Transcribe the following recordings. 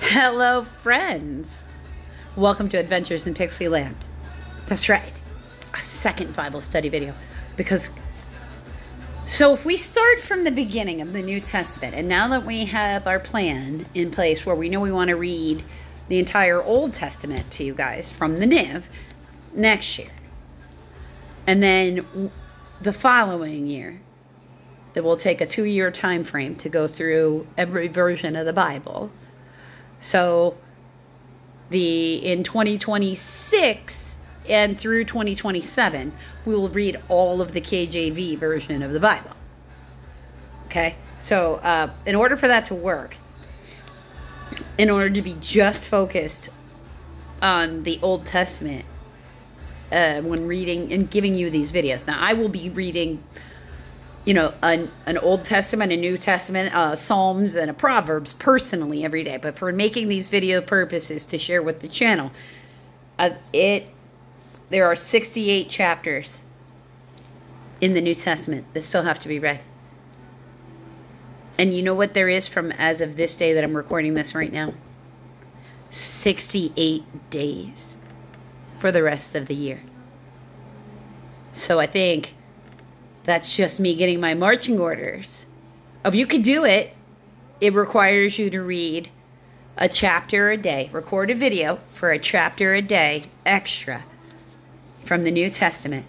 Hello, friends. Welcome to Adventures in Pixie Land. That's right, a second Bible study video. So if we start from the beginning of the New Testament, and now that we have our plan in place where we know we want to read the entire Old Testament to you guys from the NIV next year, and then the following year, it will take a 2-year time frame to go through every version of the Bible. So in 2026 and through 2027, we will read all of the KJV version of the Bible. Okay? So in order for that to work, in order to be just focused on the Old Testament when reading and giving you these videos. Now, I will be reading, an Old Testament, a New Testament, Psalms, and a Proverbs personally every day. But for making these video purposes to share with the channel, there are 68 chapters in the New Testament that still have to be read. And you know what there is from as of this day that I'm recording this right now? 68 days for the rest of the year. So I think that's just me getting my marching orders. If you could do it, it requires you to read a chapter a day. Record a video for a chapter a day extra from the New Testament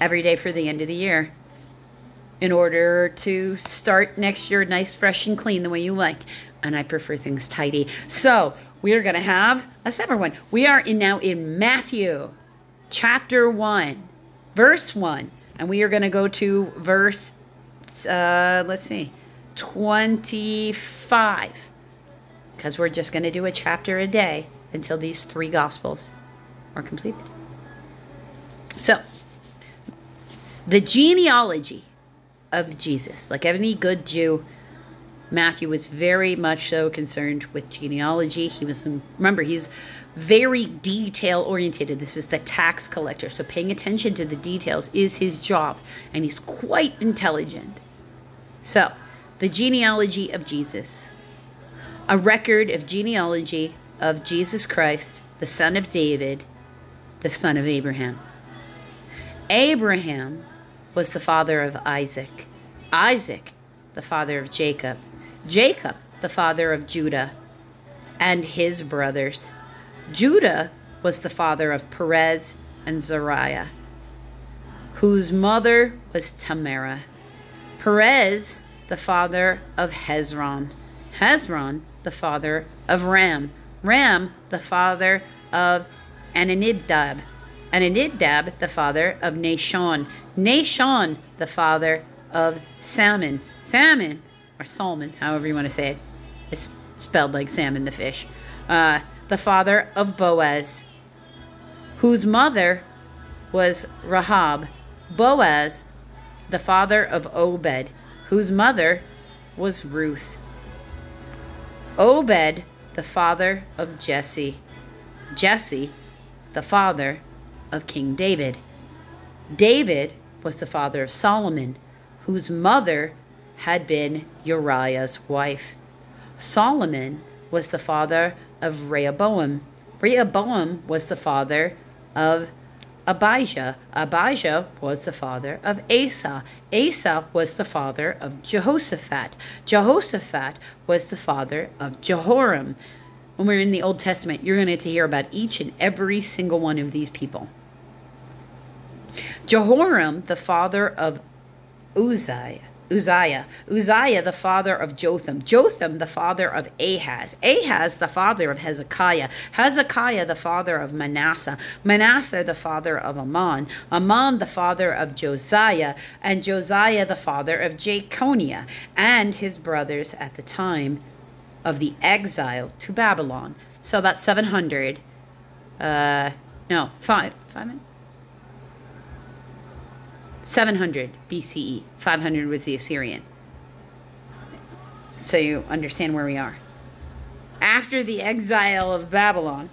every day for the end of the year in order to start next year nice, fresh, and clean the way you like. And I prefer things tidy. So we are going to have a separate one. We are now in Matthew chapter 1, verse 1. And we are going to go to verse, 25. Because we're just going to do a chapter a day until these 3 Gospels are completed. So, the genealogy of Jesus. Like any good Jew, Matthew was very much so concerned with genealogy. Remember, he's very detail-oriented. This is the tax collector, so paying attention to the details is his job, and he's quite intelligent. So, the genealogy of Jesus. A record of genealogy of Jesus Christ, the son of David, the son of Abraham. Abraham was the father of Isaac. Isaac, the father of Jacob. Jacob, the father of Judah and his brothers. Judah was the father of Perez and Zariah, whose mother was Tamara. Perez, the father of Hezron. Hezron, the father of Ram. Ram, the father of Amminadab. Amminadab, the father of Nahshon. Nahshon, the father of Salmon. Salmon, or Salmon, however you want to say it. It's spelled like salmon, the fish. The father of Boaz, whose mother was Rahab. Boaz, the father of Obed, whose mother was Ruth. Obed, the father of Jesse. Jesse, the father of King David. David was the father of Solomon, whose mother had been Uriah's wife. Solomon was the father of Rehoboam. Rehoboam was the father of Abijah. Abijah was the father of Asa. Asa was the father of Jehoshaphat. Jehoshaphat was the father of Jehoram. When we're in the Old Testament, you're going to hear about each and every single one of these people. Jehoram, the father of Uzziah. Uzziah, the father of Jotham. Jotham, the father of Ahaz. Ahaz, the father of Hezekiah. Hezekiah, the father of Manasseh. Manasseh, the father of Amon. Amon, the father of Josiah. And Josiah, the father of Jeconiah and his brothers at the time of the exile to Babylon. So about 700, 700 BCE. 500 was the Assyrian. So you understand where we are. After the exile of Babylon,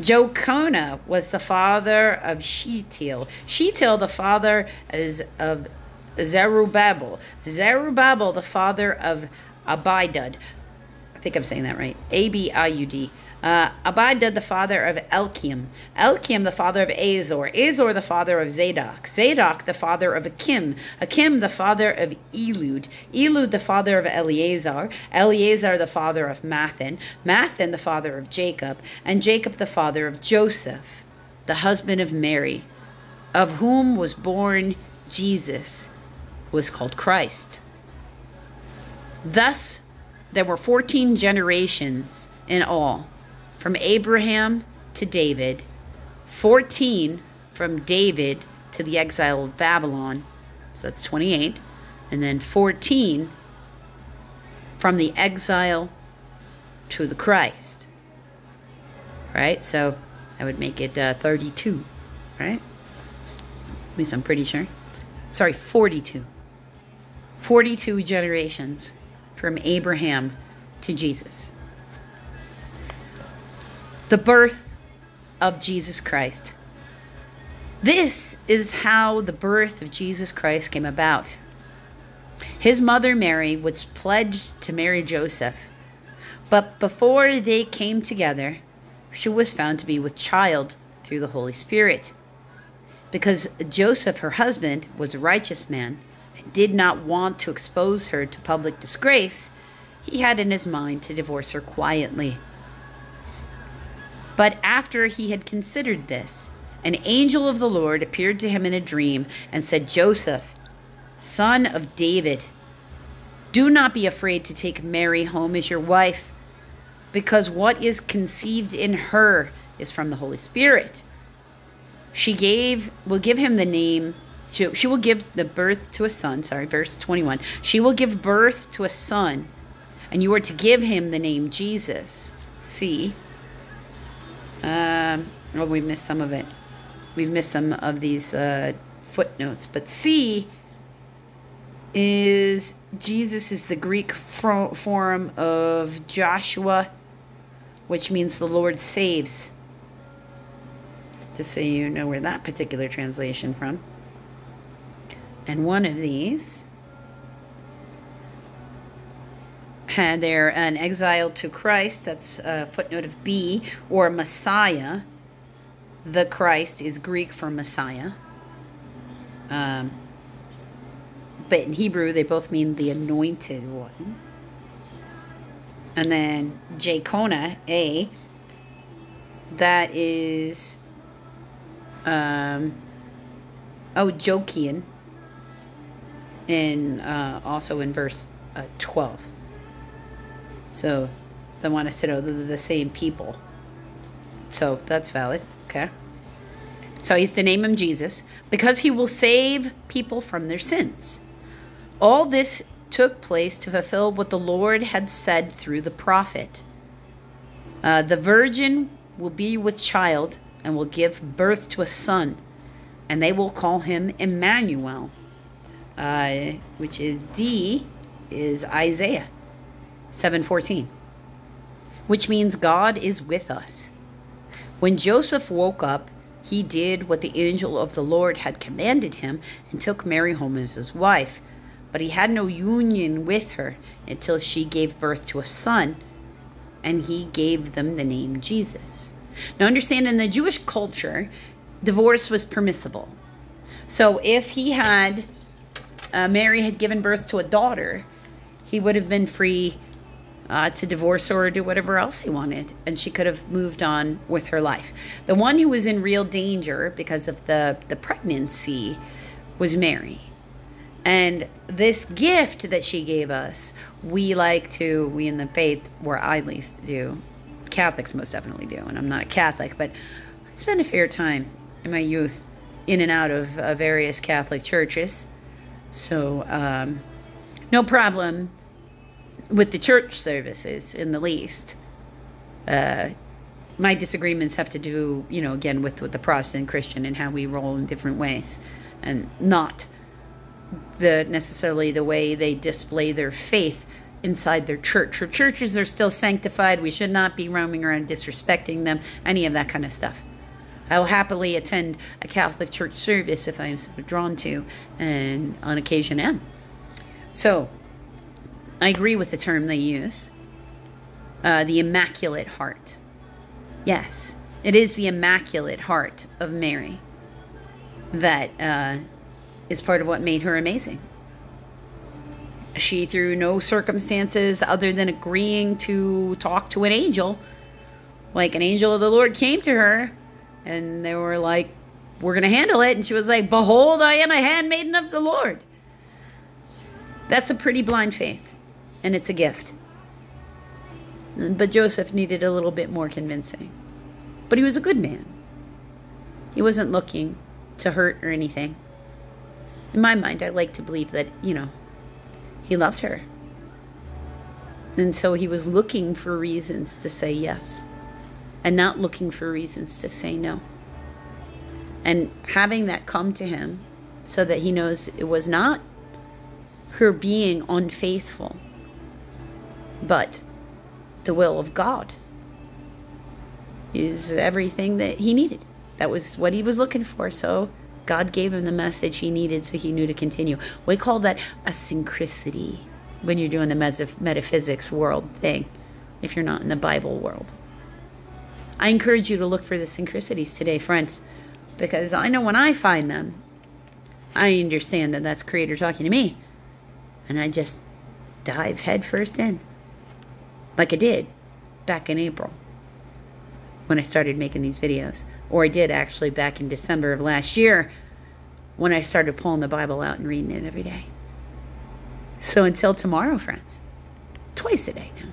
Jeconiah was the father of Shealtiel. Shealtiel, the father of Zerubbabel. Zerubbabel, the father of Abidud. think I'm saying that right. Abiud. Abida, the father of Elkim. Elkim, the father of Azor. Azor, the father of Zadok. Zadok, the father of Akim. Akim, the father of Elud. Elud, the father of Eleazar. Eleazar, the father of Mathan. Mathan, the father of Jacob. And Jacob, the father of Joseph, the husband of Mary, of whom was born Jesus, who is called Christ. Thus, there were 14 generations in all, from Abraham to David, 14 from David to the exile of Babylon, so that's 28, and then 14 from the exile to the Christ, right? So I would make it 32, right? At least I'm pretty sure. Sorry, 42. 42 generations from Abraham to Jesus. The birth of Jesus Christ. This is how the birth of Jesus Christ came about. His mother Mary was pledged to marry Joseph, but before they came together, she was found to be with child through the Holy Spirit. Because Joseph, her husband, was a righteous man and did not want to expose her to public disgrace, he had in his mind to divorce her quietly. But after he had considered this, an angel of the Lord appeared to him in a dream and said, Joseph, son of David, do not be afraid to take Mary home as your wife, because what is conceived in her is from the Holy Spirit. She will give him the name, she will give the birth to a son, verse 21. She will give birth to a son, and you are to give him the name Jesus. See? Oh, we missed some of it. We've missed some of these footnotes. But C is Jesus is the Greek form of Joshua, which means the Lord saves. Just so you know where that particular translation from. And one of these had there an exile to Christ, that's a footnote of B, or Messiah. The Christ is Greek for Messiah. But in Hebrew, they both mean the anointed one. And then Jacona, A, that is, Jokian, also in verse 12. So they want us to know they're the same people. So that's valid. Okay. So he's to name him Jesus because he will save people from their sins. All this took place to fulfill what the Lord had said through the prophet. The virgin will be with child and will give birth to a son, and they will call him Emmanuel, which is D, is Isaiah 7:14, which means God is with us. When Joseph woke up, he did what the angel of the Lord had commanded him and took Mary home as his wife. But he had no union with her until she gave birth to a son, and he gave them the name Jesus. Now understand, in the Jewish culture, divorce was permissible. So if he had, Mary had given birth to a daughter, he would have been free to divorce her or do whatever else he wanted, and she could have moved on with her life. The one who was in real danger because of the pregnancy was Mary. And this gift that she gave us, we in the faith, where I at least do, Catholics most definitely do, and I'm not a Catholic, but I spent a fair time in my youth in and out of various Catholic churches. So no problem with the church services in the least. My disagreements have to do, again, with the Protestant Christian and how we roll in different ways, and not necessarily the way they display their faith inside their church. Or churches are still sanctified. We should not be roaming around disrespecting them, any of that kind of stuff. I will happily attend a Catholic church service if I am so drawn to, and on occasion am. So I agree with the term they use. the Immaculate Heart. Yes, it is the Immaculate Heart of Mary that is part of what made her amazing. She, through no circumstances other than agreeing to talk to an angel, like an angel of the Lord came to her, and they were like, we're going to handle it. And she was like, behold, I am a handmaiden of the Lord. That's a pretty blind faith, and it's a gift. But Joseph needed a little bit more convincing. But he was a good man. He wasn't looking to hurt or anything. In my mind, I like to believe that, he loved her. And so he was looking for reasons to say yes, and not looking for reasons to say no. And having that come to him so that he knows it was not her being unfaithful, but the will of God, is everything that he needed. That was what he was looking for. So God gave him the message he needed, so he knew to continue. We call that a synchronicity when you're doing the metaphysics world thing, if you're not in the Bible world. I encourage you to look for the synchronicities today, friends, because I know when I find them, I understand that that's Creator talking to me, and I just dive headfirst in, like I did back in April when I started making these videos. Or I did actually back in December of last year when I started pulling the Bible out and reading it every day. So until tomorrow, friends, twice a day now.